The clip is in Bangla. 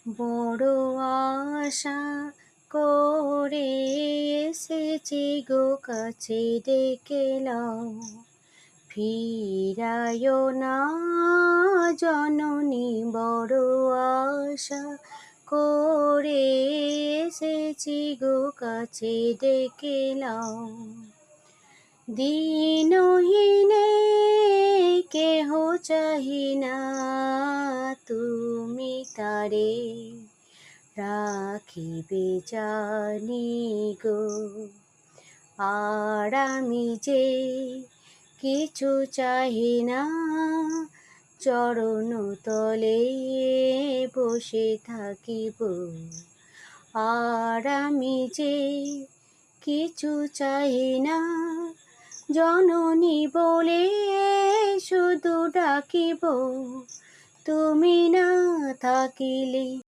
বড় আশা করে এসেছি গো কাছে ডেকে নাও, ফিরায়ও না জননী। বড় আশা করে এসেছি গো কাছে ডেকে নাও। দিনহীনে কেহ চাহি না, তুমি তারে রাখিবে জানি গো। আর আমি যে কিছু চাহি না, চরণ তলে বসে থাকিব। আর আমি যে কিছু চাহি না, জননী বলে শুধু ডাকিব। তুমি না থাকিলে